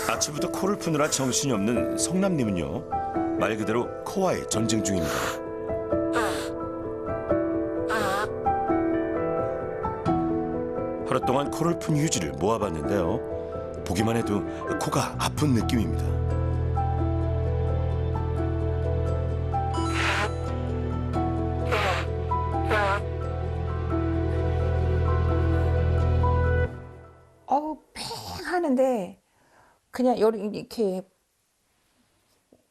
아침부터 코를 푸느라 정신이 없는 성남님은요, 말 그대로 코와의 전쟁 중입니다. 하루 동안 코를 푼 휴지를 모아봤는데요, 보기만 해도 코가 아픈 느낌입니다. 팽 하는데 그냥 이렇게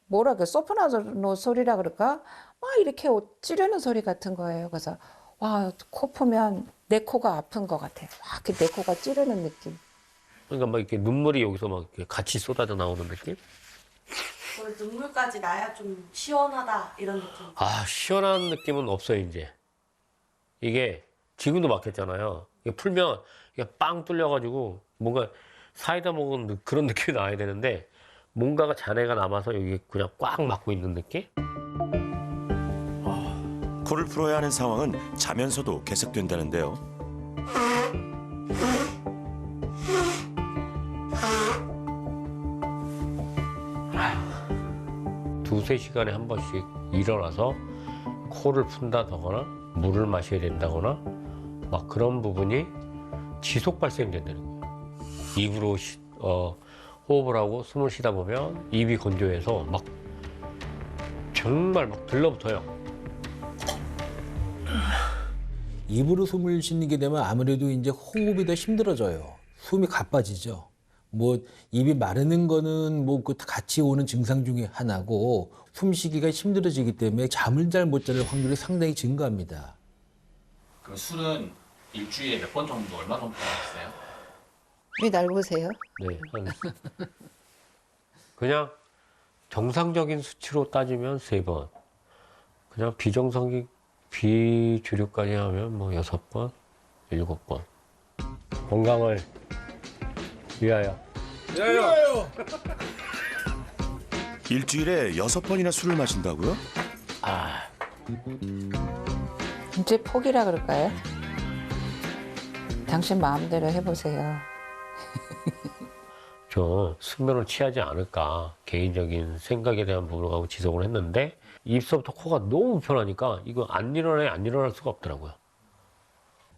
뭐라 그래, 소프라노 소리라 그럴까? 막 이렇게 찌르는 소리 같은 거예요. 그래서 와, 코 푸면 내 코가 아픈 것 같아. 막 이렇게 내 코가 찌르는 느낌. 그러니까 막 이렇게 눈물이 여기서 막 이렇게 같이 쏟아져 나오는 느낌? 눈물까지 나야 좀 시원하다 이런 느낌. 아, 시원한 느낌은 없어요, 이제. 이게 지금도 막혔잖아요. 이게 풀면 이게 빵 뚫려가지고 뭔가 사이다 먹은 그런 느낌이 나야 되는데 뭔가가 잔해가 남아서 여기 그냥 꽉 막고 있는 느낌? 코를 풀어야 하는 상황은 자면서도 계속된다는데요. 두세 시간에 한 번씩 일어나서 코를 푼다거나 물을 마셔야 된다거나 막 그런 부분이 지속 발생된다는 거예요. 입으로 호흡을 하고 숨을 쉬다 보면 입이 건조해서 막 정말 막 들러붙어요. 입으로 숨을 쉬게 되면 아무래도 이제 호흡이 더 힘들어져요. 숨이 가빠지죠. 뭐 입이 마르는 거는 뭐 그 같이 오는 증상 중에 하나고, 숨쉬기가 힘들어지기 때문에 잠을 잘 못 잘 확률이 상당히 증가합니다. 그럼 술은 일주일에 몇 번 정도, 얼마 정도 마셨어요? 왜 날 보세요? 네. 그냥 정상적인 수치로 따지면 3번. 그냥 비주류까지 하면 뭐 6번, 7번. 건강을 위하여. 일주일에 6번이나 술을 마신다고요? 이제 포기라 그럴까요? 당신 마음대로 해보세요. 저 숙면을 취하지 않을까 개인적인 생각에 대한 부분을 갖고 지속을 했는데 입서부터 코가 너무 불편하니까 이거 안 일어날 수가 없더라고요.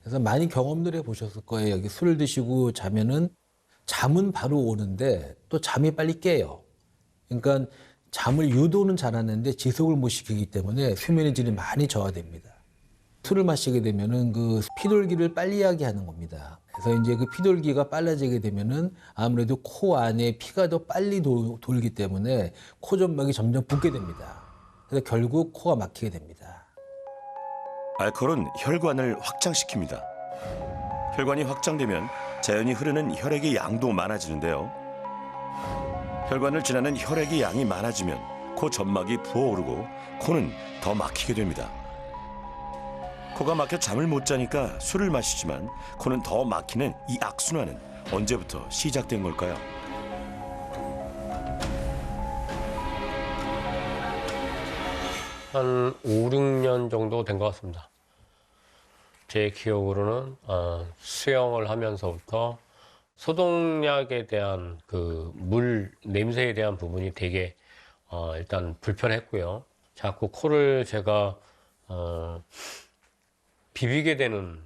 그래서 많이 경험들 해보셨을 거예요. 여기 술을 드시고 자면은 잠은 바로 오는데 또 잠이 빨리 깨요. 그러니까 잠을 유도는 잘하는데 지속을 못 시키기 때문에 수면의 질이 많이 저하됩니다. 술을 마시게 되면은 그 피돌기를 빨리 하게 하는 겁니다. 그래서 이제 그 피돌기가 빨라지게 되면은 아무래도 코 안에 피가 더 빨리 돌기 때문에 코 점막이 점점 붓게 됩니다. 그래서 결국 코가 막히게 됩니다. 알코올은 혈관을 확장시킵니다. 혈관이 확장되면 자연히 흐르는 혈액의 양도 많아지는데요. 혈관을 지나는 혈액의 양이 많아지면 코 점막이 부어오르고 코는 더 막히게 됩니다. 코가 막혀 잠을 못 자니까 술을 마시지만 코는 더 막히는 이 악순환은 언제부터 시작된 걸까요? 한 5, 6년 정도 된 것 같습니다. 제 기억으로는 수영을 하면서부터 소독약에 대한 그 물 냄새에 대한 부분이 되게 일단 불편했고요. 자꾸 코를 제가 비비게 되는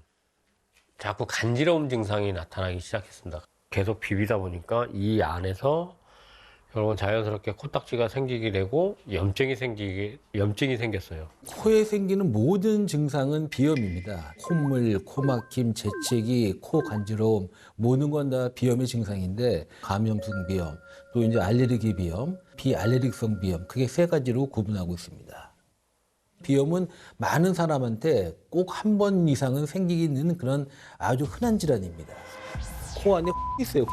자꾸 간지러움 증상이 나타나기 시작했습니다. 계속 비비다 보니까 이 안에서 결국은 자연스럽게 코딱지가 생기게 되고 염증이 생겼어요. 코에 생기는 모든 증상은 비염입니다. 콧물, 코막힘, 재채기, 코 간지러움, 모든 건 다 비염의 증상인데, 감염성 비염, 또 이제 알레르기 비염, 비알레르기성 비염, 크게 3가지로 구분하고 있습니다. 비염은 많은 사람한테 꼭 한 번 이상은 생기는 그런 아주 흔한 질환입니다. 코 안에 있어요.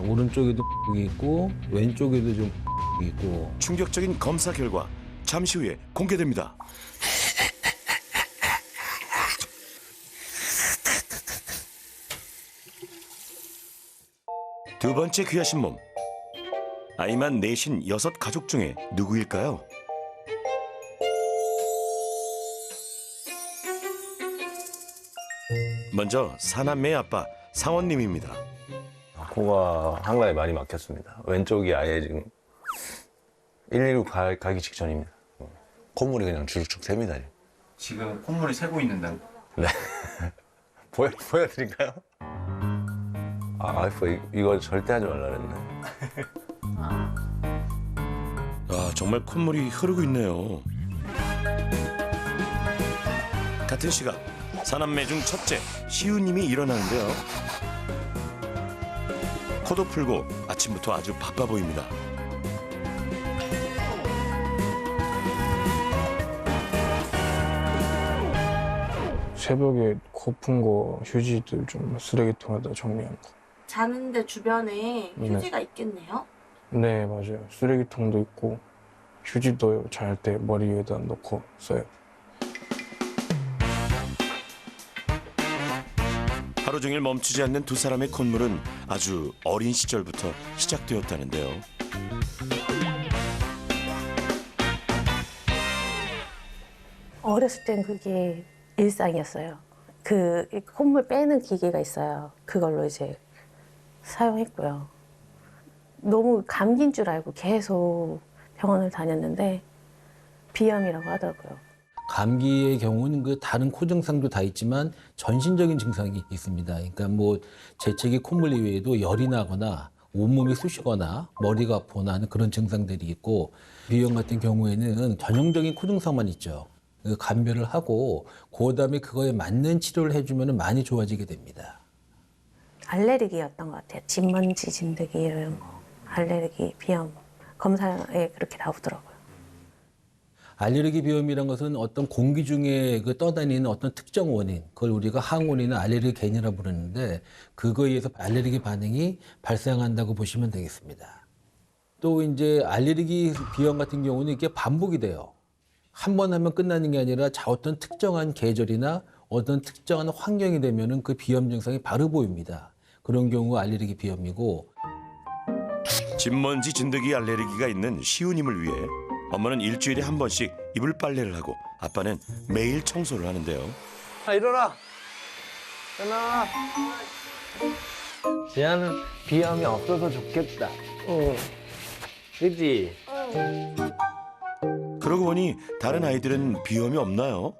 오른쪽에도 있고 왼쪽에도 좀 있고. 충격적인 검사 결과 잠시 후에 공개됩니다. 두 번째 귀하신 몸. 아이만 넷인 6 가족 중에 누구일까요? 먼저 사남매의 아빠 상원님입니다. 코가 한가에 많이 막혔습니다. 왼쪽이 아예 지금 119 가기 직전입니다. 콧물이 그냥 주룩주룩 셉니다. 지금 콧물이 새고 있는데 네. 보여드릴까요? 와이프 이거 절대 하지 말라 그랬네. 아, 정말 콧물이 흐르고 있네요. 같은 시각 사남매 중 첫째 시우님이 일어나는데요. 코도 풀고 아침부터 아주 바빠 보입니다. 새벽에 고픈 거 휴지들 좀 쓰레기통에다 정리한 거. 자는데 주변에 휴지가 있겠네요. 네, 맞아요. 쓰레기통도 있고 휴지도 잘 때 머리 위에다 놓고 써요. 하루 종일 멈추지 않는 두 사람의 콧물은 아주 어린 시절부터 시작되었다는데요. 어렸을 땐 그게 일상이었어요. 그 콧물 빼는 기계가 있어요. 그걸로 이제 사용했고요. 너무 감기인 줄 알고 계속 병원을 다녔는데 비염이라고 하더라고요. 감기의 경우는 그 다른 코 증상도 다 있지만 전신적인 증상이 있습니다. 그러니까 뭐 재채기 콧물 이외에도 열이 나거나 온몸이 쑤시거나 머리가 아프거나 하는 그런 증상들이 있고 비염 같은 경우에는 전형적인 코 증상만 있죠. 그 감별을 하고 그다음에 그거에 맞는 치료를 해주면 많이 좋아지게 됩니다. 알레르기였던 것 같아요. 진먼지, 진드기 이런 거. 알레르기, 비염 검사에 그렇게 나오더라고요. 알레르기 비염이란 것은 어떤 공기 중에 그 떠다니는 어떤 특정 원인, 그걸 우리가 항원이나 알레르겐이라 부르는데 그거에 의해서 알레르기 반응이 발생한다고 보시면 되겠습니다. 또 이제 알레르기 비염 같은 경우는 이게 반복이 돼요. 한 번 하면 끝나는 게 아니라 어떤 특정한 계절이나 어떤 특정한 환경이 되면은 그 비염 증상이 바로 보입니다. 그런 경우가 알레르기 비염이고. 진먼지 진드기 알레르기가 있는 시우님을 위해 엄마는 일주일에 한 번씩 이불 빨래를 하고 아빠는 매일 청소를 하는데요. 일어나! 일어나! 지아는 비염이 없어서 좋겠다. 그치? 그러고 보니 다른 아이들은 비염이 없나요?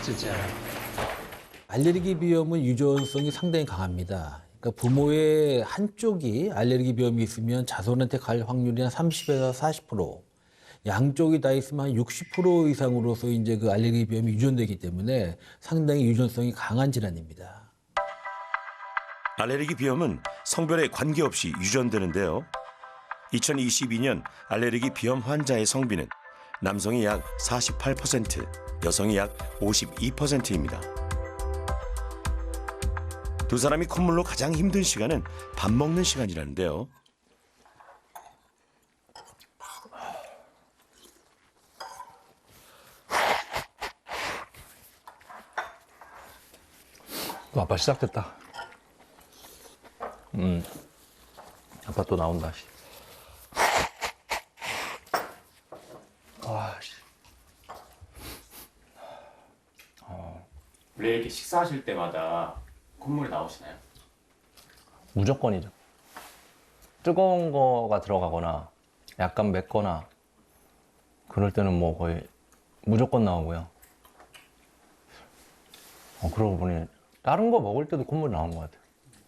진짜. 알레르기 비염은 유전성이 상당히 강합니다. 그러니까 부모의 한쪽이 알레르기 비염이 있으면 자손한테 갈 확률이 한 30에서 40%, 양쪽이 다 있으면 한 60% 이상으로서 이제 그 알레르기 비염이 유전되기 때문에 상당히 유전성이 강한 질환입니다. 알레르기 비염은 성별에 관계없이 유전되는데요. 2022년 알레르기 비염 환자의 성비는 남성이 약 48%, 여성이 약 52%입니다. 두 사람이 콧물로 가장 힘든 시간은 밥 먹는 시간이라는데요. 또 아빠 시작됐다. 아빠 또 나온다. 원래 이렇게 식사하실 때마다 콧물이 나오시나요? 무조건이죠. 뜨거운 거가 들어가거나 약간 맵거나 그럴 때는 뭐 거의 무조건 나오고요. 그러고 보니 다른 거 먹을 때도 콧물이 나온 것 같아요.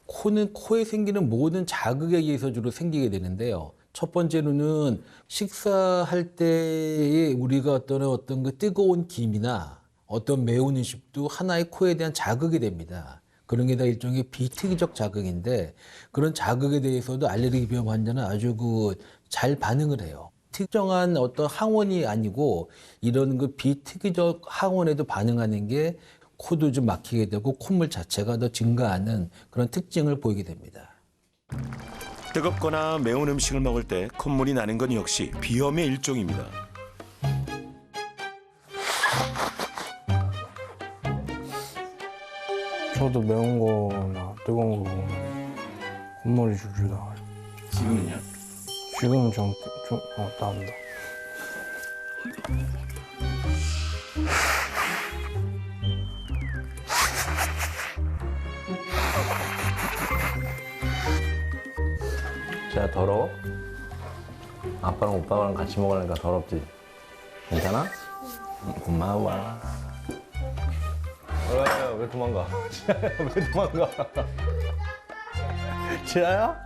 코는 코에 생기는 모든 자극에 의해서 주로 생기게 되는데요. 첫 번째로는 식사할 때에 우리가 어떤 그 뜨거운 김이나 어떤 매운 음식도 하나의 코에 대한 자극이 됩니다. 그런 게 다 일종의 비특이적 자극인데 그런 자극에 대해서도 알레르기 비염 환자는 아주 잘 반응을 해요. 특정한 어떤 항원이 아니고 이런 그 비특이적 항원에도 반응하는 게 코도 좀 막히게 되고 콧물 자체가 더 증가하는 그런 특징을 보이게 됩니다. 뜨겁거나 매운 음식을 먹을 때 콧물이 나는 건 역시 비염의 일종입니다. 저도 매운 거나 뜨거운 거 먹으면 콧물이 줄줄 나와요. 지금은요? 지금은 좀 나온다. 진짜 더러워? 아빠랑 오빠랑 같이 먹으니까 더럽지? 괜찮아? 고마워. 왜 도망가? 왜 도망가? 지아야?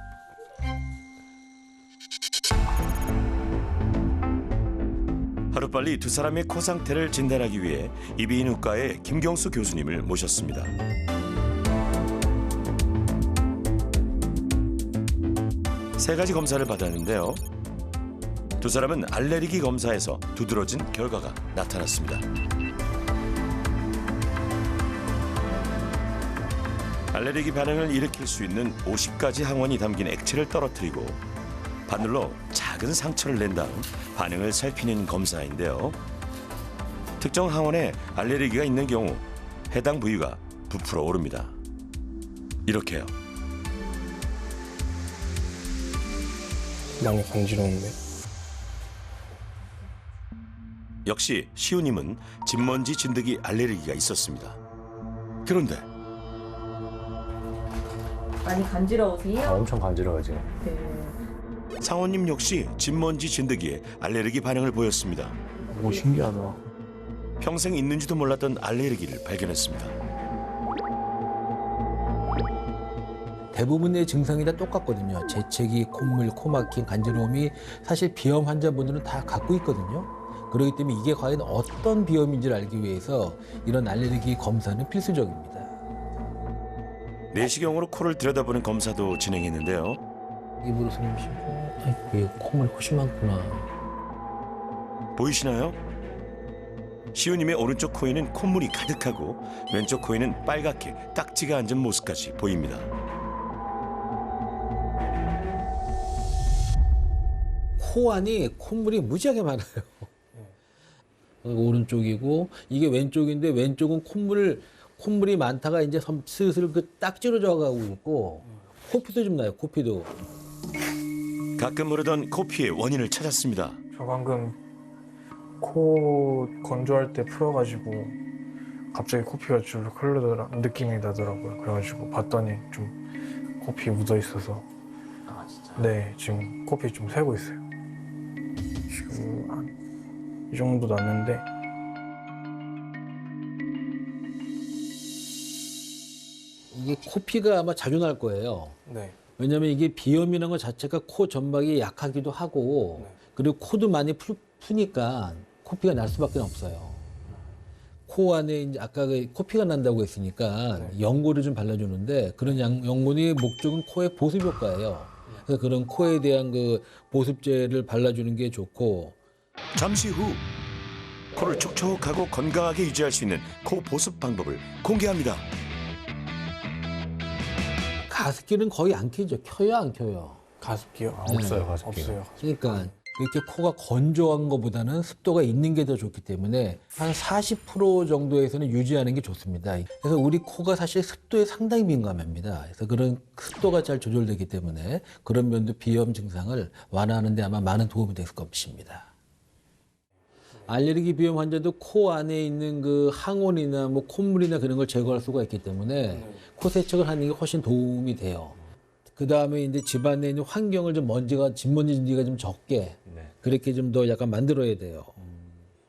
하루빨리 두 사람의 코 상태를 진단하기 위해 이비인후과의 김경수 교수님을 모셨습니다. 세 가지 검사를 받았는데요. 두 사람은 알레르기 검사에서 두드러진 결과가 나타났습니다. 알레르기 반응을 일으킬 수 있는 50가지 항원이 담긴 액체를 떨어뜨리고 바늘로 작은 상처를 낸 다음 반응을 살피는 검사인데요. 특정 항원에 알레르기가 있는 경우 해당 부위가 부풀어 오릅니다. 이렇게요. 많이 간지러운데. 역시 시우님은 진먼지 진드기 알레르기가 있었습니다. 그런데 많이 간지러우세요? 엄청 간지러워 지금. 상원님 역시 진먼지 진드기에 알레르기 반응을 보였습니다. 오, 신기하다. 평생 있는지도 몰랐던 알레르기를 발견했습니다. 대부분의 증상이 다 똑같거든요. 재채기, 콧물, 코막힘, 간지러움이 사실 비염 환자분들은 다 갖고 있거든요. 그렇기 때문에 이게 과연 어떤 비염인지를 알기 위해서 이런 알레르기 검사는 필수적입니다. 내시경으로 코를 들여다보는 검사도 진행했는데요. 입으로 숨 쉬고, 아이고, 얘 콧물이 훨씬 많구나. 보이시나요? 시우님의 오른쪽 코에는 콧물이 가득하고 왼쪽 코에는 빨갛게 딱지가 앉은 모습까지 보입니다. 코 안이 콧물이 무지하게 많아요. 오른쪽이고 이게 왼쪽인데 왼쪽은 콧물이 많다가 이제 슬슬 그 딱지로 져가고 있고 코피도 좀 나요. 코피도. 가끔 흐르던 코피의 원인을 찾았습니다. 저 방금 코 건조할 때 풀어가지고 갑자기 코피가 줄줄 흐르더라 느낌이 나더라고요. 그래가지고 봤더니 좀 코피 묻어 있어서. 아 진짜. 네, 지금 코피 좀 새고 있어요. 지금 한 이 정도 났는데. 이게 코피가 아마 자주 날 거예요. 네. 왜냐하면 이게 비염이라는 것 자체가 코 점막이 약하기도 하고 그리고 코도 많이 푸니까 코피가 날 수밖에 없어요. 코 안에 이제 아까 그 코피가 난다고 했으니까 연고를 좀 발라주는데 그런 연고의 목적은 코의 보습 효과예요. 그래서 그런 코에 대한 그 보습제를 발라주는 게 좋고. 잠시 후 코를 촉촉하고 건강하게 유지할 수 있는 코 보습 방법을 공개합니다. 가습기는 거의 안 켜죠. 켜요, 안 켜요? 가습기요? 없어요, 가습기가. 없어요. 그러니까 이렇게 코가 건조한 것보다는 습도가 있는 게 더 좋기 때문에 한 40% 정도에서는 유지하는 게 좋습니다. 그래서 우리 코가 사실 습도에 상당히 민감합니다. 그래서 그런 습도가 잘 조절되기 때문에 그런 면도 비염 증상을 완화하는 데 아마 많은 도움이 됐을 것입니다. 알레르기 비염 환자도 코 안에 있는 그 항원이나 뭐 콧물이나 그런 걸 제거할 수가 있기 때문에 코 세척을 하는 게 훨씬 도움이 돼요. 그 다음에 이제 집안에 있는 환경을 좀 진먼지 진드기가 좀 적게 그렇게 좀 더 약간 만들어야 돼요.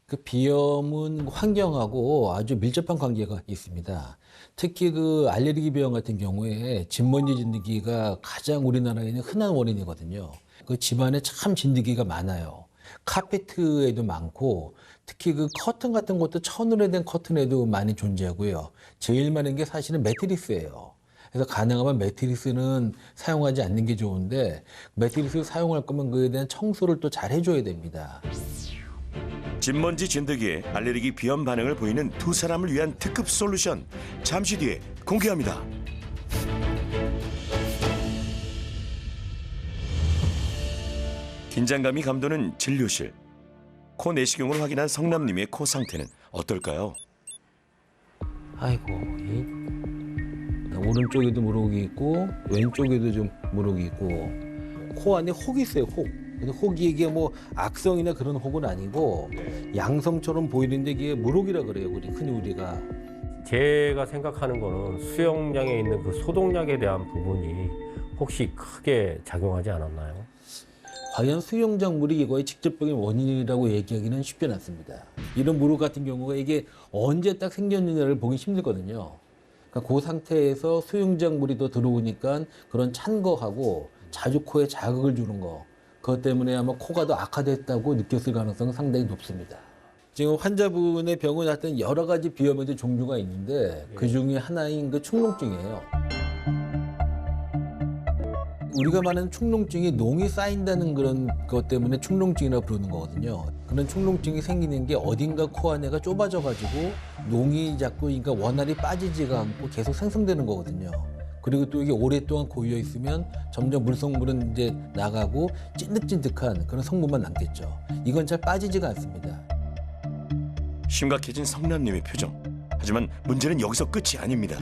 그 비염은 환경하고 아주 밀접한 관계가 있습니다. 특히 그 알레르기 비염 같은 경우에 진먼지 진드기가 가장 우리나라에 있는 흔한 원인이거든요. 그 집안에 참 진드기가 많아요. 카페트에도 많고 특히 그 커튼 같은 것도 천으로 된 커튼에도 많이 존재하고요. 제일 많은 게 사실은 매트리스예요. 그래서 가능하면 매트리스는 사용하지 않는 게 좋은데 매트리스를 사용할 거면 그에 대한 청소를 또 잘 해줘야 됩니다. 진먼지 진드기에 알레르기 비염 반응을 보이는 두 사람을 위한 특급 솔루션 잠시 뒤에 공개합니다. 긴장감이 감도는 진료실. 코 내시경을 확인한 성남님의 코 상태는 어떨까요? 아이고, 오른쪽에도 물혹이 있고 왼쪽에도 좀 물혹이 있고 코 안에 혹이 있어요. 혹. 근데 혹이 이게 뭐 악성이나 그런 혹은 아니고 양성처럼 보이는데 이게 물혹이라 그래요. 우리가. 제가 생각하는 거는 수영장에 있는 그 소독약에 대한 부분이 혹시 크게 작용하지 않았나요? 과연 수용작물이 이거의 직접적인 원인이라고 얘기하기는 쉽지 않습니다. 이런 무릎 같은 경우가 이게 언제 딱 생겼느냐를 보기 힘들거든요. 그러니까 그 상태에서 수용작물이 더 들어오니까 그런 찬 거하고 자주 코에 자극을 주는 거, 그것 때문에 아마 코가 더 악화됐다고 느꼈을 가능성은 상당히 높습니다. 지금 환자분의 병은 하여튼 여러 가지 비염의 종류가 있는데 그 중에 하나인 그 축농증이에요. 우리가 말하는 축농증이 농이 쌓인다는 그런 것 때문에 축농증이라고 부르는 거거든요. 그런 축농증이 생기는 게 어딘가 코 안에가 좁아져가지고 농이 자꾸 그러니까 원활히 빠지지가 않고 계속 생성되는 거거든요. 그리고 또 이게 오랫동안 고여 있으면 점점 물성물은 이제 나가고 찐득찐득한 그런 성분만 남겠죠. 이건 잘 빠지지가 않습니다. 심각해진 성남님의 표정. 하지만 문제는 여기서 끝이 아닙니다.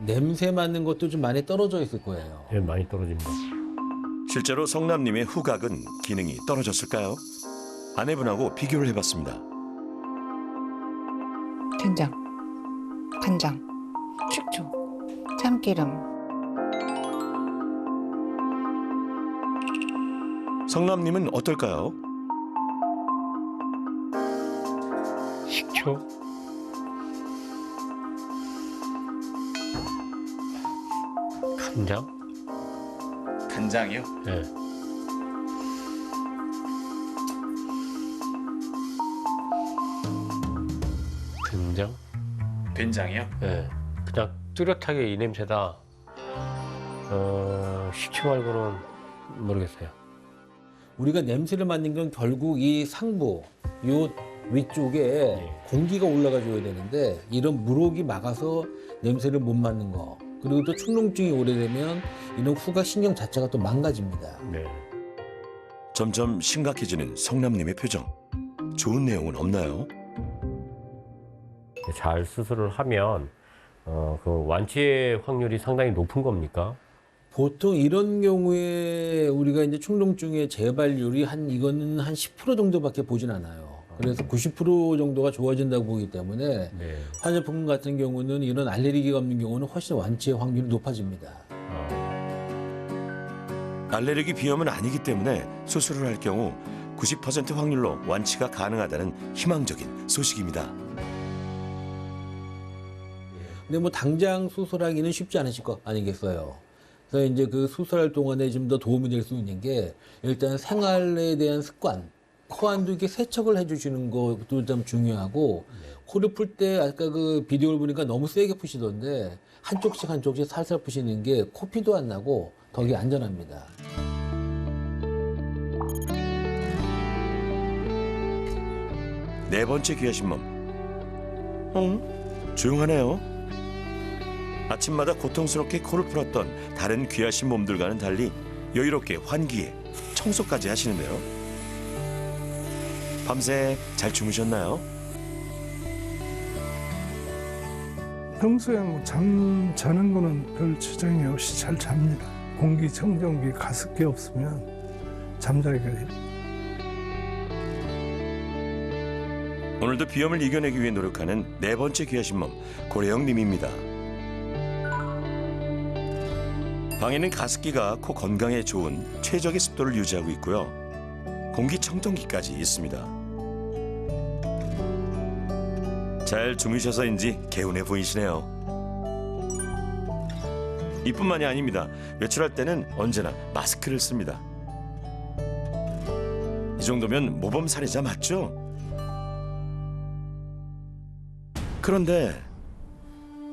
냄새 맡는 것도 좀 많이 떨어져 있을 거예요. 예, 많이 떨어집니다. 실제로 성남님의 후각은 기능이 떨어졌을까요? 아내분하고 비교를 해봤습니다. 된장, 간장, 식초, 참기름. 성남님은 어떨까요? 식초? 간장? 간장이요? 네. 된장? 된장이요? 네. 그냥 뚜렷하게 이 냄새다. 식초 말고는 모르겠어요. 우리가 냄새를 맡는 건 결국 이 상부, 요 위쪽에 공기가 올라가줘야 되는데 이런 물혹이 막아서 냄새를 못 맡는 거. 그리고 또 축농증이 오래되면 이런 후각 신경 자체가 또 망가집니다. 네. 점점 심각해지는 성남님의 표정. 좋은 내용은 없나요? 잘 수술을 하면 그 완치의 확률이 상당히 높은 겁니까? 보통 이런 경우에 우리가 이제 축농증의 재발률이 이거는 한 10% 정도밖에 보진 않아요. 그래서 90% 정도가 좋아진다고 보기 때문에 네. 환자분 같은 경우는 이런 알레르기가 없는 경우는 훨씬 완치의 확률이 높아집니다. 알레르기 비염은 아니기 때문에 수술을 할 경우 90% 확률로 완치가 가능하다는 희망적인 소식입니다. 근데 뭐 당장 수술하기는 쉽지 않으실 거 아니겠어요. 그래서 이제 그 수술할 동안에 좀 더 도움이 될 수 있는 게 일단 생활에 대한 습관, 코 안도 이렇게 세척을 해주시는 것도 좀 중요하고 코를 풀 때 아까 그 비디오를 보니까 너무 세게 푸시던데 한쪽씩 살살 푸시는 게 코피도 안 나고 더 안전합니다. 네 번째 귀하신 몸. 조용하네요. 아침마다 고통스럽게 코를 풀었던 다른 귀하신 몸들과는 달리 여유롭게 환기에 청소까지 하시는데요. 밤새 잘 주무셨나요? 평소에 뭐 자는 거는 별 지장이 없이 잘 잡니다. 공기청정기, 가습기 없으면 잠자기가 해요. 오늘도 비염을 이겨내기 위해 노력하는 네 번째 귀하신 몸 고래영님입니다. 방에는 가습기가 코 건강에 좋은 최적의 습도를 유지하고 있고요. 공기청정기까지 있습니다. 잘 주무셔서인지 개운해 보이시네요. 이뿐만이 아닙니다. 외출할 때는 언제나 마스크를 씁니다. 이 정도면 모범 사례자 맞죠? 그런데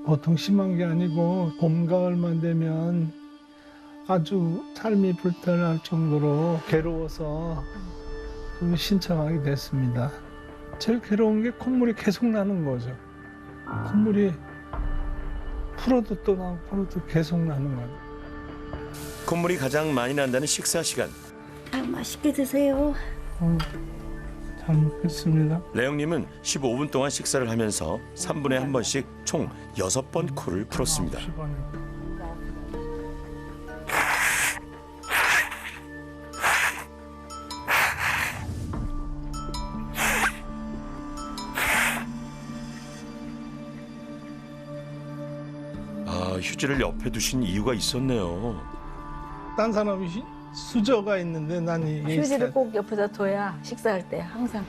보통 심한 게 아니고 봄, 가을만 되면 아주 삶이 불편할 정도로 괴로워서 좀 신청하게 됐습니다. 제일 괴로운 게 콧물이 계속 나는 거죠. 콧물이 풀어도 또 나고 풀어도 계속 나는 거예요. 콧물이 가장 많이 난다는 식사 시간. 맛있게 드세요. 잘 먹겠습니다. 레영님은 15분 동안 식사를 하면서 3분에 한 번씩 총 6번 코를 풀었습니다. 10원에. 휴지를 옆에 두신 이유가 있었네요. 딴 사람이 수저가 있는데 난 이게 휴지를 꼭 옆에다 둬야 식사할 때 항상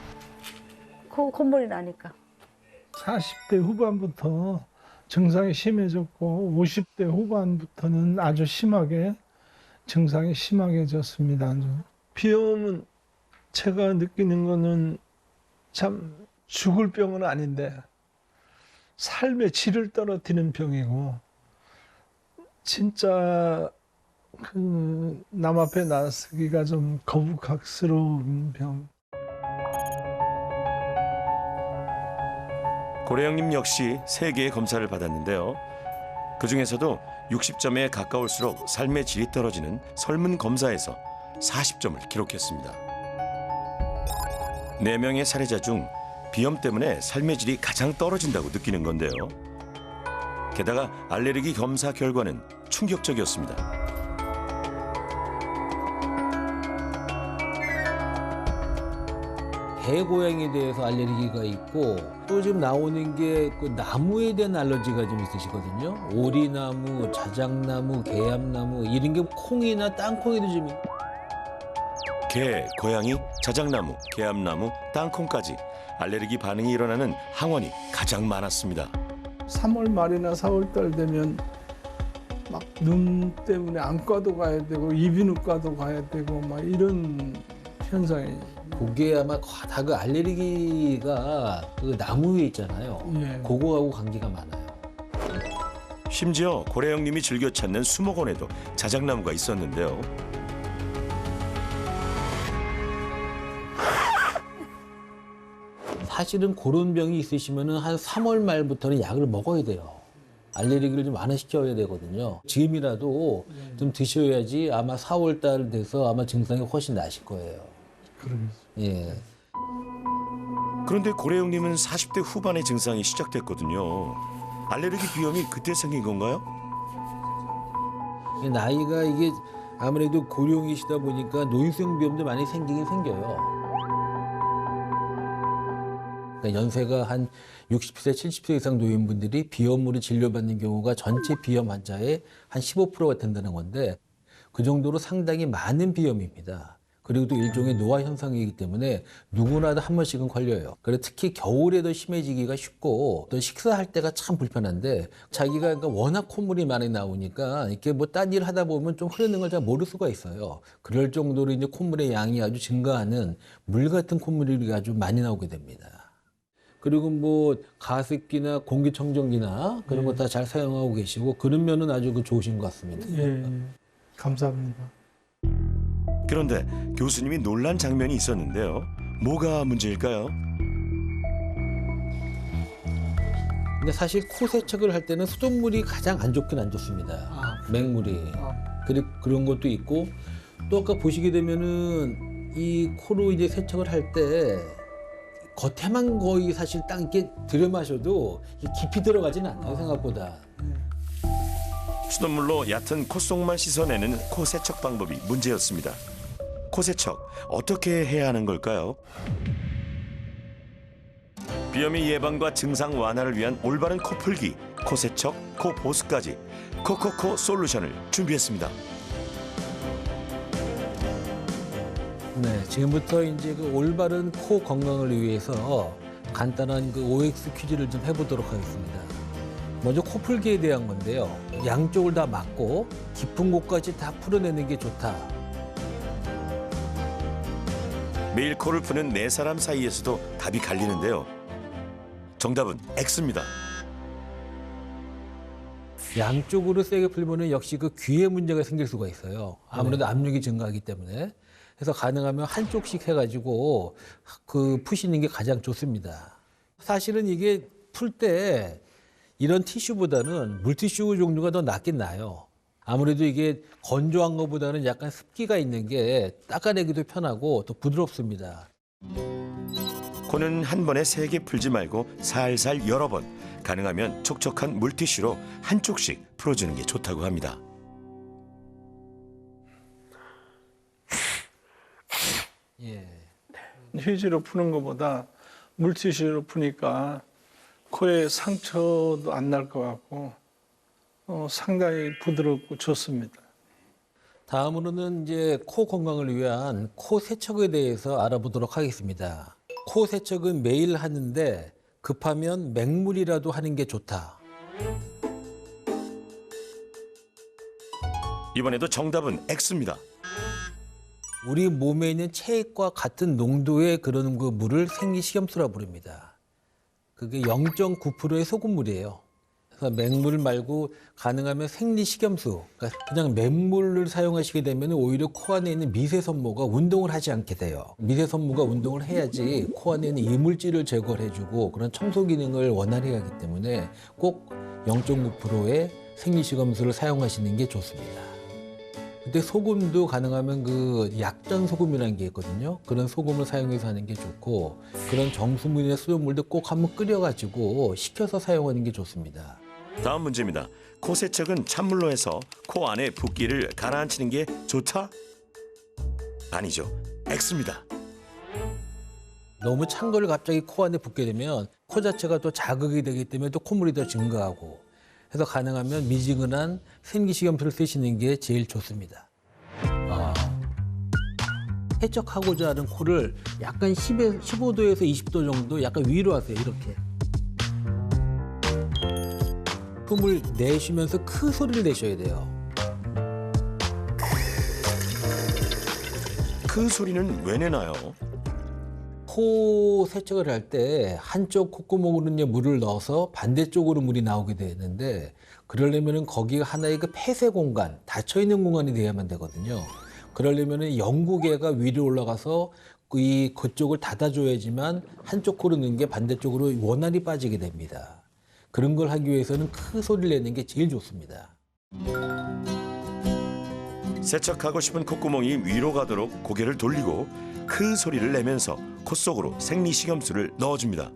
콧물이 나니까. 40대 후반부터 증상이 심해졌고 50대 후반부터는 아주 심하게 증상이 심하게졌습니다. 아주. 비염은 제가 느끼는 거는 참 죽을 병은 아닌데 삶의 질을 떨어뜨리는 병이고 진짜 그 남 앞에 나서기가 좀 거북학스러운 병. 고래영님 역시 3개의 검사를 받았는데요. 그중에서도 60점에 가까울수록 삶의 질이 떨어지는 설문검사에서 40점을 기록했습니다. 4명의 사례자 중 비염 때문에 삶의 질이 가장 떨어진다고 느끼는 건데요. 게다가 알레르기 검사 결과는 충격적이었습니다. 개고양이에 대해서 알레르기가 있고 또 지금 나오는 게 그 나무에 대한 알러지가 좀 있으시거든요. 오리나무, 자작나무, 개암나무 이런 게 콩이나 땅콩에도 좀 개, 고양이, 자작나무, 개암나무, 땅콩까지 알레르기 반응이 일어나는 항원이 가장 많았습니다. 3월 말이나 4월 달 되면 막 눈 때문에 안과도 가야 되고 이비인후과도 가야 되고 막 이런 현상이. 그게 아마 다 그 알레르기가 그 나무 위에 있잖아요. 예. 그거하고 관계가 많아요. 심지어 고래영님이 즐겨 찾는 수목원에도 자작나무가 있었는데요. 사실은 그런 병이 있으시면은 한 3월 말부터는 약을 먹어야 돼요. 알레르기를 좀 완화시켜야 되거든요. 지금이라도 좀 드셔야지 아마 4월 달 돼서 아마 증상이 훨씬 나실 거예요. 그러겠어요. 예. 그런데 고래영님은 40대 후반에 증상이 시작됐거든요. 알레르기 비염이 그때 생긴 건가요? 나이가 이게 아무래도 고령이시다 보니까 노인성 비염도 많이 생기긴 생겨요. 그러니까 연세가 한 60세, 70세 이상 노인분들이 비염으로 진료받는 경우가 전체 비염 환자의 한 15%가 된다는 건데 그 정도로 상당히 많은 비염입니다. 그리고 또 일종의 노화 현상이기 때문에 누구나 한 번씩은 걸려요. 그래서 특히 겨울에 더 심해지기가 쉽고 또 식사할 때가 참 불편한데 자기가 그러니까 워낙 콧물이 많이 나오니까 이렇게 뭐 딴 일 하다 보면 좀 흐르는 걸 잘 모를 수가 있어요. 그럴 정도로 이제 콧물의 양이 아주 증가하는 물 같은 콧물이 아주 많이 나오게 됩니다. 그리고 뭐 가습기나 공기청정기나 그런 거 다 잘 사용하고 계시고 그런 면은 아주 좋으신 것 같습니다. 예, 감사합니다. 그런데 교수님이 놀란 장면이 있었는데요. 뭐가 문제일까요? 근데 사실 코 세척을 할 때는 수돗물이 가장 안 좋긴 안 좋습니다. 맹물이. 그리고 그런 것도 있고 또 아까 보시게 되면은 이 코로 이제 세척을 할 때 겉에만 거의 사실 딱 이렇게 들여 마셔도 깊이 들어가지는 않아요, 생각보다. 수돗물로 얕은 콧속만 씻어내는 코 세척 방법이 문제였습니다. 코 세척 어떻게 해야 하는 걸까요? 비염의 예방과 증상 완화를 위한 올바른 코 풀기, 코 세척, 코 보습까지 코코코 솔루션을 준비했습니다. 네, 지금부터 이제 그 올바른 코 건강을 위해서 간단한 그 OX 퀴즈를 좀 해보도록 하겠습니다. 먼저 코 풀기에 대한 건데요. 양쪽을 다 막고 깊은 곳까지 다 풀어내는 게 좋다. 매일 코를 푸는 4사람 사이에서도 답이 갈리는데요. 정답은 X입니다. 양쪽으로 세게 풀면 역시 그 귀에 문제가 생길 수가 있어요. 아무래도 압력이 증가하기 때문에. 그래서 가능하면 한쪽씩 해가지고 그 푸시는 게 가장 좋습니다. 사실은 이게 풀 때 이런 티슈보다는 물티슈 종류가 더 낫긴 나요. 아무래도 이게 건조한 것보다는 약간 습기가 있는 게 닦아내기도 편하고 또 부드럽습니다. 코는 한 번에 3개 풀지 말고 살살 여러 번, 가능하면 촉촉한 물티슈로 한쪽씩 풀어주는 게 좋다고 합니다. 예. 휴지로 푸는 것보다 물티슈로 푸니까 코에 상처도 안 날 것 같고 상당히 부드럽고 좋습니다. 다음으로는 이제 코 건강을 위한 코 세척에 대해서 알아보도록 하겠습니다. 코 세척은 매일 하는데 급하면 맹물이라도 하는 게 좋다. 이번에도 정답은 X입니다. 우리 몸에 있는 체액과 같은 농도의 그런 그 물을 생리식염수라 부릅니다. 그게 0.9%의 소금물이에요. 그래서 맹물 말고 가능하면 생리식염수, 그러니까 그냥 맹물을 사용하시게 되면 오히려 코 안에 있는 미세선모가 운동을 하지 않게 돼요. 미세선모가 운동을 해야지 코 안에 있는 이물질을 제거를 해주고 그런 청소 기능을 원활히 하기 때문에 꼭 0.9%의 생리식염수를 사용하시는 게 좋습니다. 근데 소금도 가능하면 그 약전 소금이라는 게 있거든요. 그런 소금을 사용해서 하는 게 좋고 그런 정수물이나 수돗물도 꼭 한번 끓여가지고 식혀서 사용하는 게 좋습니다. 다음 문제입니다. 코 세척은 찬물로 해서 코 안에 붓기를 가라앉히는 게 좋다? 아니죠. X입니다. 너무 찬 거를 갑자기 코 안에 붓게 되면 코 자체가 또 자극이 되기 때문에 또 콧물이 더 증가하고 해서 가능하면 미지근한 생리식염수를 쓰시는 게 제일 좋습니다. 세척하고자 하는 코를 약간 15도에서 20도 정도 약간 위로 하세요. 이렇게. 숨을 내쉬면서 큰 소리를 내셔야 돼요. 그 소리는 왜 내나요? 코 세척을 할 때 한쪽 콧구멍으로 물을 넣어서 반대쪽으로 물이 나오게 되는데 그러려면 거기가 하나의 그 폐쇄 공간, 닫혀 있는 공간이 돼야만 되거든요. 그러려면 영구개가 위로 올라가서 그쪽을 닫아줘야지만 한쪽 코로 넣는 게 반대쪽으로 원활히 빠지게 됩니다. 그런 걸 하기 위해서는 큰 소리를 내는 게 제일 좋습니다. 세척하고 싶은 콧구멍이 위로 가도록 고개를 돌리고 큰 소리를 내면서 코 속으로 생리식염수를 넣어줍니다.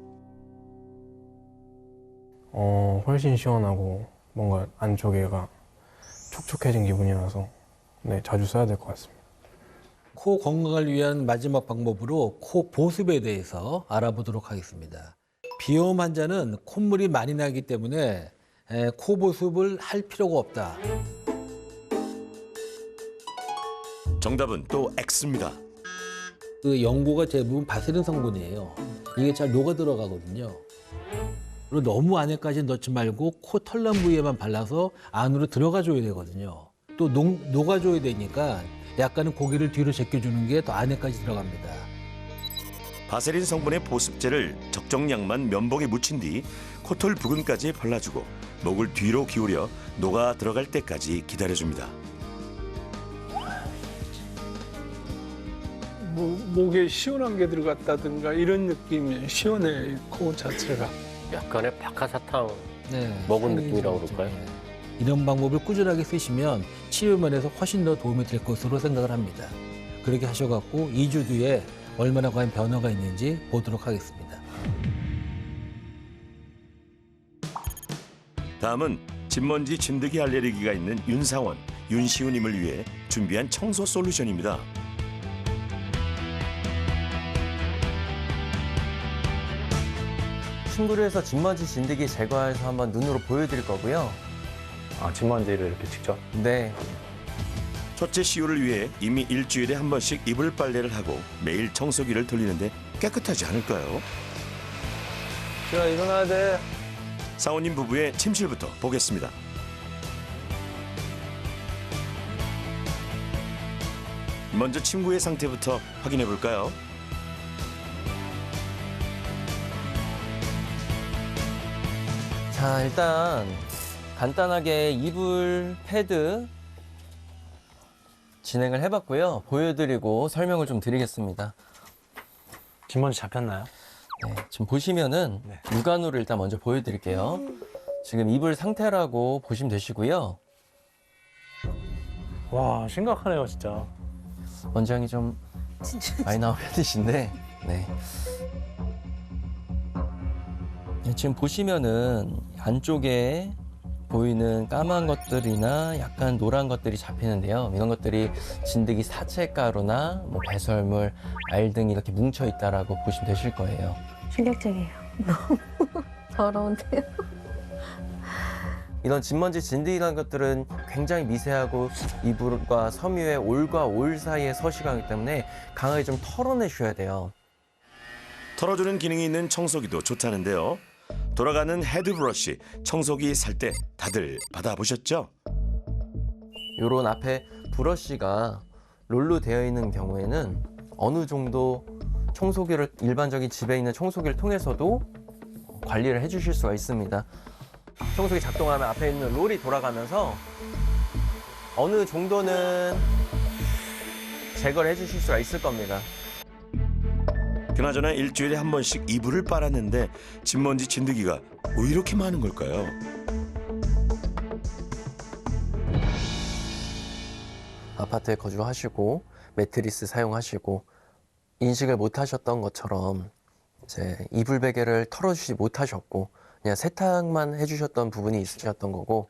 훨씬 시원하고 뭔가 안쪽에가 촉촉해진 기분이라서 네, 자주 써야 될 것 같습니다. 코 건강을 위한 마지막 방법으로 코 보습에 대해서 알아보도록 하겠습니다. 비염 환자는 콧물이 많이 나기 때문에 코 보습을 할 필요가 없다. 정답은 또 X입니다. 그 연고가 대부분 바세린 성분이에요. 이게 잘 녹아 들어가거든요. 그리고 너무 안에까지 넣지 말고 코 털난 부위에만 발라서 안으로 들어가 줘야 되거든요. 또 녹아줘야 되니까 약간은 고개를 뒤로 제껴주는 게 더 안에까지 들어갑니다. 바세린 성분의 보습제를 적정량만 면봉에 묻힌 뒤 코털 부근까지 발라주고 목을 뒤로 기울여 녹아 들어갈 때까지 기다려줍니다. 목에 시원한 게 들어갔다든가 이런 느낌이 시원해, 코 자체가. 약간의 박하사탕 네, 먹은 느낌이라고 그럴까요? 네. 이런 방법을 꾸준하게 쓰시면 치료 면에서 훨씬 더 도움이 될 것으로 생각을 합니다. 그렇게 하셔갖고 2주 뒤에 얼마나 과연 변화가 있는지 보도록 하겠습니다. 다음은 진먼지 진드기 알레르기가 있는 윤상원, 윤시우님을 위해 준비한 청소 솔루션입니다. 친구를 해서 진먼지 진드기 제거해서 한번 눈으로 보여드릴 거고요. 진먼지를 이렇게 직접? 네. 첫째 시우를 위해 이미 일주일에 한 번씩 이불 빨래를 하고 매일 청소기를 돌리는데 깨끗하지 않을까요? 시우야, 일어나야 돼. 사원님 부부의 침실부터 보겠습니다. 먼저 침구의 상태부터 확인해 볼까요? 자, 일단 간단하게 이불 패드 진행을 해봤고요. 보여드리고 설명을 좀 드리겠습니다. 진먼지 잡혔나요? 네, 지금 보시면은 육안으로 일단 먼저 보여드릴게요. 지금 이불 상태라고 보시면 되시고요. 와, 심각하네요, 진짜. 원장이 좀 많이 나온 편이신데, 네. 네, 지금 보시면은 안쪽에 보이는 까만 것들이나 약간 노란 것들이 잡히는데요. 이런 것들이 진드기 사체가루나 뭐 배설물, 알 등이 이렇게 뭉쳐 있다라고 보시면 되실 거예요. 충격적이에요. 너무 더러운데요. 이런 진먼지, 진드기라는 것들은 굉장히 미세하고 이불과 섬유의 올과 올 사이에 서식하기 때문에 강하게 좀 털어내셔야 돼요. 털어주는 기능이 있는 청소기도 좋다는데요. 돌아가는 헤드브러시, 청소기 살 때 다들 받아보셨죠? 요런 앞에 브러쉬가 롤로 되어 있는 경우에는 어느 정도 청소기를 일반적인 집에 있는 청소기를 통해서도 관리를 해주실 수가 있습니다. 청소기 작동하면 앞에 있는 롤이 돌아가면서 어느 정도는 제거를 해주실 수가 있을 겁니다. 그나저나 일주일에 한 번씩 이불을 빨았는데 진먼지 진드기가 왜 이렇게 많은 걸까요? 아파트에 거주하시고 매트리스 사용하시고 인식을 못 하셨던 것처럼 이제 이불 베개를 털어주지 못하셨고 그냥 세탁만 해주셨던 부분이 있으셨던 거고,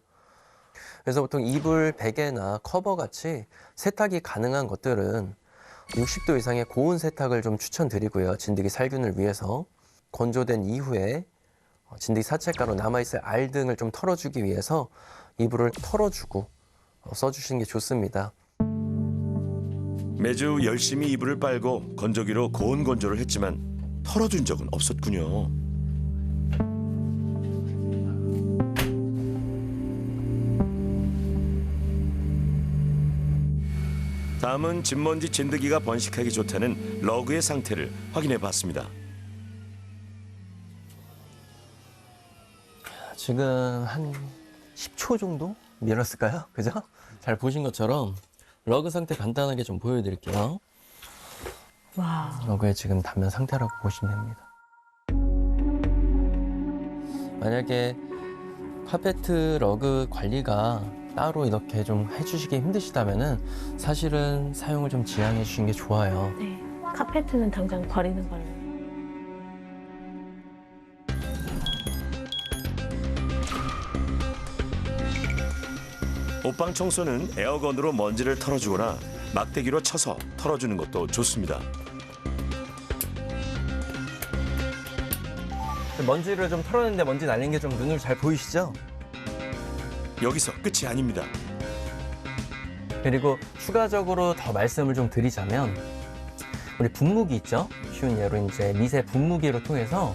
그래서 보통 이불 베개나 커버 같이 세탁이 가능한 것들은 60도 이상의 고온 세탁을 좀 추천드리고요. 진드기 살균을 위해서 건조된 이후에 진드기 사체가루 남아있을 알 등을 좀 털어주기 위해서 이불을 털어주고 써주시는 게 좋습니다. 매주 열심히 이불을 빨고 건조기로 고온 건조를 했지만 털어준 적은 없었군요. 다음은 진먼지 진드기가 번식하기 좋다는 러그의 상태를 확인해 봤습니다. 지금 한 10초 정도 밀었을까요? 그죠? 잘 보신 것처럼 러그 상태 간단하게 좀 보여드릴게요. 와. 러그의 지금 단면 상태라고 보시면 됩니다. 만약에 카페트 러그 관리가 따로 이렇게 좀 해주시기 힘드시다면은 사실은 사용을 좀 지양해 주시는 게 좋아요. 네. 카페트는 당장 버리는 걸로. 옷방 청소는 에어건으로 먼지를 털어주거나 막대기로 쳐서 털어주는 것도 좋습니다. 먼지를 좀 털어내는데 먼지 날린 게 좀 눈으로 잘 보이시죠? 여기서 끝이 아닙니다. 그리고 추가적으로 더 말씀을 좀 드리자면 우리 분무기 있죠? 쉬운 예로 이제 미세 분무기를 통해서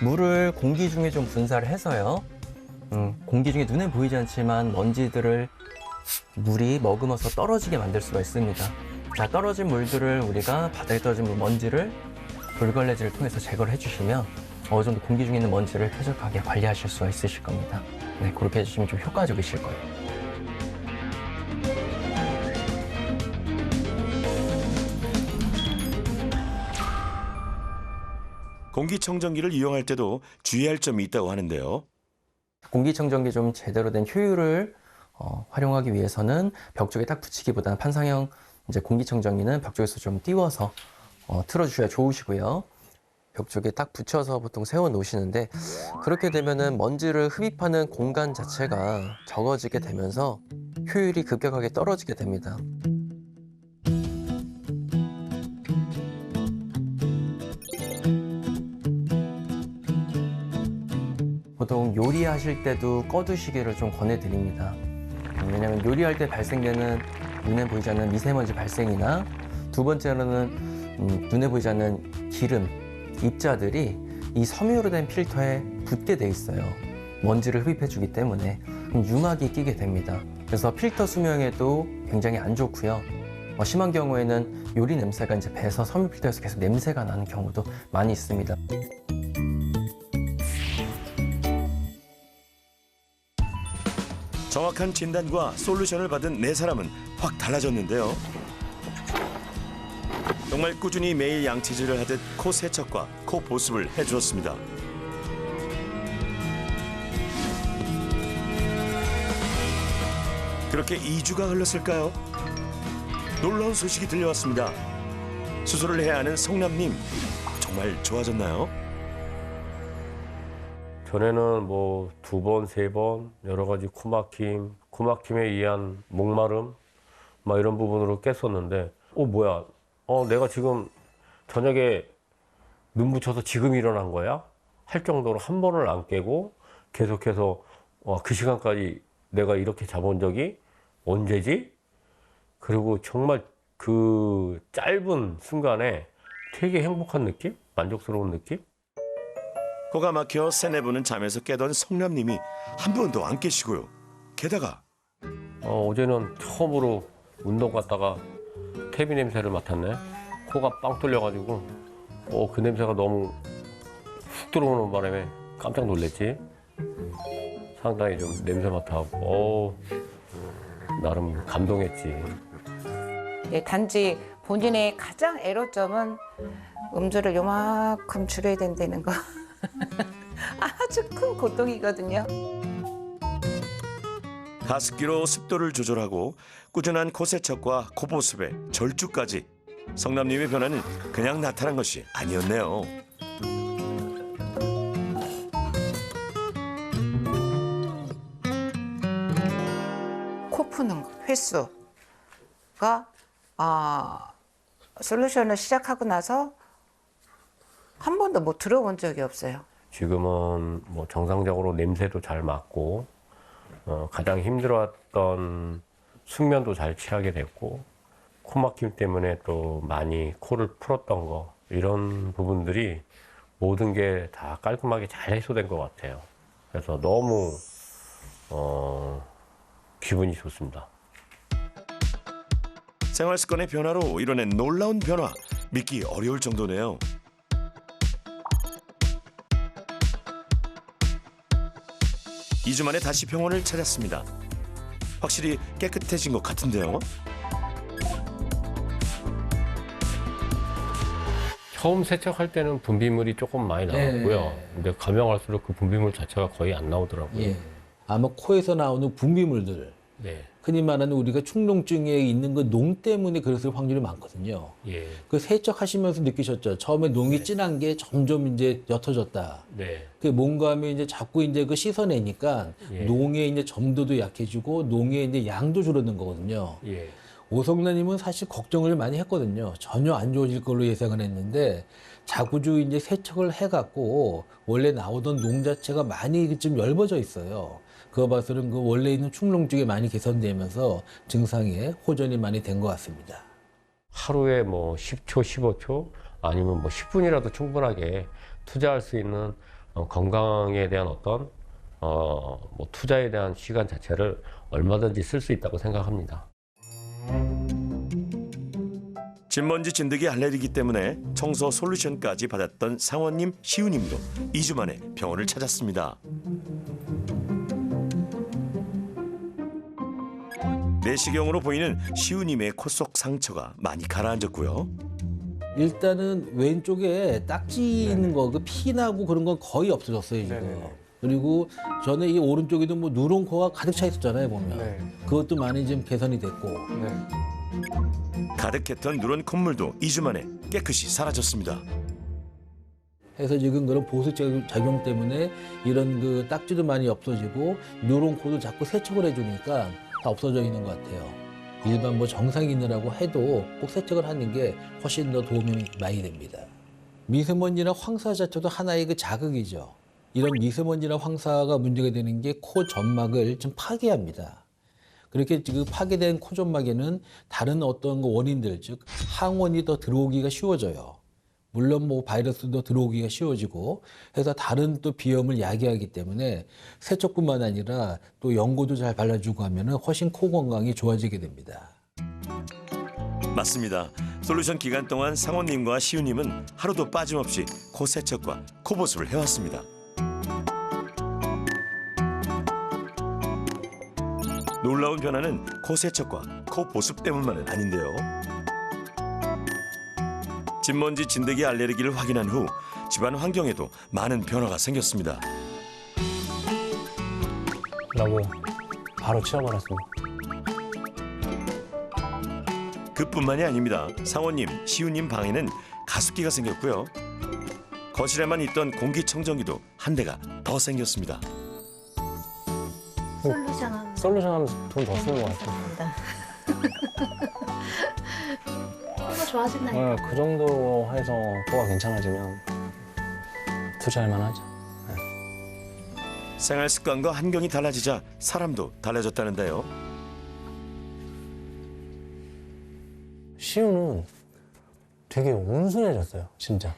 물을 공기 중에 좀 분사를 해서요. 공기 중에 눈에 보이지 않지만 먼지들을 물이 머금어서 떨어지게 만들 수가 있습니다. 자, 떨어진 물들을 우리가 바닥에 떨어진 먼지를 돌걸레질을 통해서 제거를 해주시면 어느 정도 공기 중에 있는 먼지를 쾌적하게 관리하실 수가 있으실 겁니다. 네, 그렇게 해주시면 좀 효과적이실 거예요. 공기청정기를 이용할 때도 주의할 점이 있다고 하는데요. 공기청정기 좀 제대로 된 효율을 활용하기 위해서는 벽 쪽에 딱 붙이기보다는 판상형 이제 공기청정기는 벽 쪽에서 좀 띄워서 틀어주셔야 좋으시고요. 벽 쪽에 딱 붙여서 보통 세워 놓으시는데 그렇게 되면은 먼지를 흡입하는 공간 자체가 적어지게 되면서 효율이 급격하게 떨어지게 됩니다. 보통 요리하실 때도 꺼두시기를 좀 권해드립니다. 왜냐하면 요리할 때 발생되는 눈에 보이지 않는 미세먼지 발생이나 두 번째로는 눈에 보이지 않는 기름, 입자들이 이 섬유로 된 필터에 붙게 돼 있어요. 먼지를 흡입해주기 때문에 유막이 끼게 됩니다. 그래서 필터 수명에도 굉장히 안 좋고요. 심한 경우에는 요리 냄새가 이제 배서 섬유 필터에서 계속 냄새가 나는 경우도 많이 있습니다. 정확한 진단과 솔루션을 받은 네 사람은 확 달라졌는데요. 정말 꾸준히 매일 양치질을 하듯 코 세척과 코 보습을 해주었습니다. 그렇게 2주가 흘렀을까요? 놀라운 소식이 들려왔습니다. 수술을 해야 하는 성남님, 정말 좋아졌나요? 전에는 뭐 2번, 3번 여러 가지 코막힘에 의한 목마름 막 이런 부분으로 깼었는데 뭐야? 내가 지금 저녁에 눈 붙여서 지금 일어난 거야? 할 정도로 한 번을 안 깨고 계속해서 그 시간까지 내가 이렇게 자본 적이 언제지? 그리고 정말 그 짧은 순간에 되게 행복한 느낌? 만족스러운 느낌? 코가 막혀 세네 번은 잠에서 깨던 성남님이 한 번도 안 깨시고요. 게다가 어제는 처음으로 운동 갔다가 퇴비 냄새를 맡았네. 코가 빵 뚫려가지고 그 냄새가 너무 훅 들어오는 바람에 깜짝 놀랐지. 상당히 좀 냄새 맡아하고 나름 감동했지. 예, 단지 본인의 가장 애로점은 음주를 요만큼 줄여야 된다는 거. 아주 큰 고통이거든요. 가습기로 습도를 조절하고 꾸준한 코 세척과 코 보습에 절주까지 성남님의 변화는 그냥 나타난 것이 아니었네요. 코 푸는 횟수가 솔루션을 시작하고 나서 한 번도 못 들어본 적이 없어요. 지금은 뭐 정상적으로 냄새도 잘 맡고 가장 힘들어했던 숙면도 잘 취하게 됐고 코막힘 때문에 또 많이 코를 풀었던 거 이런 부분들이 모든 게 다 깔끔하게 잘 해소된 것 같아요. 그래서 너무 기분이 좋습니다. 생활 습관의 변화로 이뤄낸 놀라운 변화, 믿기 어려울 정도네요. 이 주 만에 다시 병원을 찾았습니다. 확실히 깨끗해진 것 같은데요. 처음 세척할 때는 분비물이 조금 많이 나왔고요. 근데 가면 갈수록 그 분비물 자체가 거의 안 나오더라고요. 예. 아마 코에서 나오는 분비물들, 네. 흔히 말하는 우리가 충농증에 있는 그 농 때문에 그랬을 확률이 많거든요. 예. 그 세척하시면서 느끼셨죠? 처음에 농이 진한 게 점점 이제 옅어졌다. 네. 그 뭔가 하면 이제 자꾸 이제 그 씻어내니까 예. 농의 이제 점도도 약해지고 농의 이제 양도 줄어든 거거든요. 예. 오성나님은 사실 걱정을 많이 했거든요. 전혀 안 좋아질 걸로 예상을 했는데 자구주 이제 세척을 해갖고 원래 나오던 농 자체가 많이 좀 엷어져 있어요. 그거 봐서는 그 원래 있는 충농증이 많이 개선되면서 증상에 호전이 많이 된 것 같습니다. 하루에 뭐 10초, 15초 아니면 뭐 10분이라도 충분하게 투자할 수 있는 건강에 대한 어떤 뭐 투자에 대한 시간 자체를 얼마든지 쓸 수 있다고 생각합니다. 진먼지 진드기 알레르기 때문에 청소 솔루션까지 받았던 상원님, 시우님도 2주 만에 병원을 찾았습니다. 내시경으로 보이는 시우님의 코 속 상처가 많이 가라앉았고요. 일단은 왼쪽에 딱지 있는 거, 그 피나고 그런 건 거의 없어졌어요, 지금. 네네. 그리고 전에 이 오른쪽에도 뭐 누런 코가 가득 차 있었잖아요, 보면. 네. 그것도 많이 좀 개선이 됐고. 네. 가득했던 누런 콧물도 2주 만에 깨끗이 사라졌습니다. 해서 지금 그런 보수 작용 때문에 이런 그 딱지도 많이 없어지고 누런 코도 자꾸 세척을 해주니까 다 없어져 있는 것 같아요. 일반 뭐 정상인이라고 해도 꼭 세척을 하는 게 훨씬 더 도움이 많이 됩니다. 미세먼지나 황사 자체도 하나의 그 자극이죠. 이런 미세먼지나 황사가 문제가 되는 게 코 점막을 좀 파괴합니다. 그렇게 지금 파괴된 코 점막에는 다른 어떤 원인들, 즉 항원이 더 들어오기가 쉬워져요. 물론 뭐 바이러스도 들어오기가 쉬워지고 해서 다른 또 비염을 야기하기 때문에 세척뿐만 아니라 또 연고도 잘 발라주고 하면 훨씬 코 건강이 좋아지게 됩니다. 맞습니다. 솔루션 기간 동안 상원님과 시우님은 하루도 빠짐없이 코 세척과 코 보습을 해왔습니다. 놀라운 변화는 코 세척과 코 보습 때문만은 아닌데요. 진먼지 진드기 알레르기를 확인한 후 집안 환경에도 많은 변화가 생겼습니다. 라고 바로 치워버렸습니다. 그뿐만이 아닙니다. 상원님, 시우님 방에는 가습기가 생겼고요. 거실에만 있던 공기청정기도 한 대가 더 생겼습니다. 솔루션 하면서 돈 더 쓰는 것 같아요. 코가 좋아진다니까. 그 정도 해서 코가 괜찮아지면 투자할 만하죠. 생활 습관과 환경이 달라지자 사람도 달라졌다는데요. 시우는 되게 온순해졌어요, 진짜.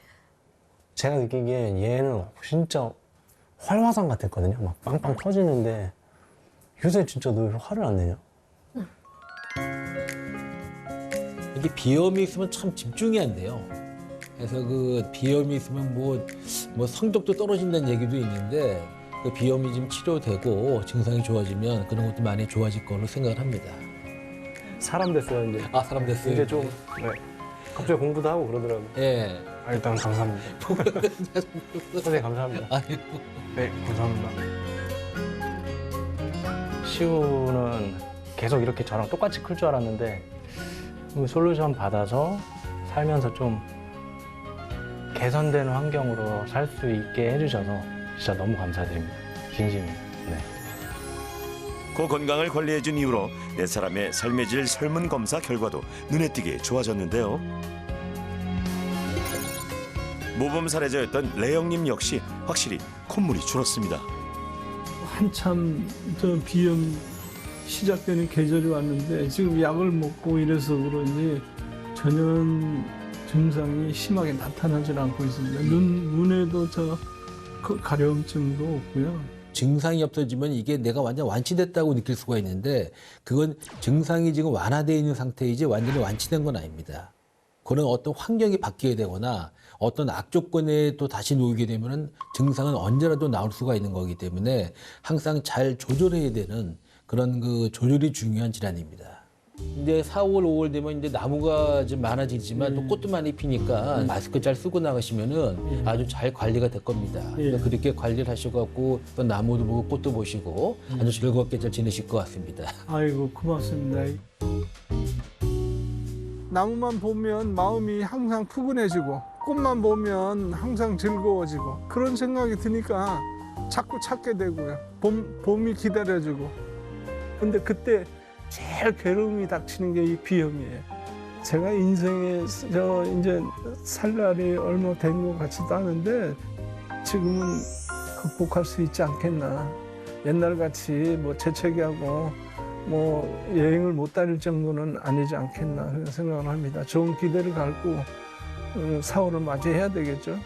제가 느끼기엔 얘는 진짜 활화산 같았거든요. 막 빵빵 터지는데 요새 진짜 너 화를 안 내냐? 이게 비염이 있으면 참 집중이 안 돼요. 그래서 그 비염이 있으면 뭐 성적도 떨어진다는 얘기도 있는데 그 비염이 좀 치료되고 증상이 좋아지면 그런 것도 많이 좋아질 걸로 생각을 합니다. 사람 됐어요, 이제. 아, 사람 됐어요. 이제 좀, 네. 갑자기 공부도 하고 그러더라고요. 예. 아, 일단 감사합니다. 선생님, 감사합니다. 네, 감사합니다. 시우는 계속 이렇게 저랑 똑같이 클 줄 알았는데 솔루션 받아서 살면서 좀 개선되는 환경으로 살 수 있게 해주셔서 진짜 너무 감사드립니다. 진심으로. 네. 그 건강을 관리해준 이후로 네 사람의 삶의 질 설문검사 결과도 눈에 띄게 좋아졌는데요. 모범 사례자였던 레영님 역시 확실히 콧물이 줄었습니다. 한참 저 비염 시작되는 계절이 왔는데 지금 약을 먹고 이래서 그런지 전혀 증상이 심하게 나타나질 않고 있습니다. 눈에도 저 가려움증도 없고요. 증상이 없어지면 이게 내가 완전 완치됐다고 느낄 수가 있는데 그건 증상이 지금 완화되어 있는 상태이지 완전히 완치된 건 아닙니다. 그런 어떤 환경이 바뀌게 되거나 어떤 악조건에 또 다시 놓이게 되면 증상은 언제라도 나올 수가 있는 거기 때문에 항상 잘 조절해야 되는 그런 그 조절이 중요한 질환입니다. 이제 4월, 5월 되면 이제 나무가 좀 많아지지만 또 꽃도 많이 피니까 마스크 잘 쓰고 나가시면은 아주 잘 관리가 될 겁니다. 그러니까 그렇게 관리를 하셔갖고 또 나무도 보고 꽃도 보시고 아주 즐겁게 잘 지내실 것 같습니다. 아이고 고맙습니다. 나무만 보면 마음이 항상 푸근해지고 꽃만 보면 항상 즐거워지고 그런 생각이 드니까 자꾸 찾게 되고요. 봄이 기다려지고. 근데 그때 제일 괴로움이 닥치는 게 이 비염이에요. 제가 인생에 이제 살 날이 얼마 된 것 같지도 않은데 지금은 극복할 수 있지 않겠나. 옛날 같이 뭐 재채기하고 뭐 여행을 못 다닐 정도는 아니지 않겠나 그런 생각을 합니다. 좋은 기대를 갖고 4월을 맞이해야 되겠죠.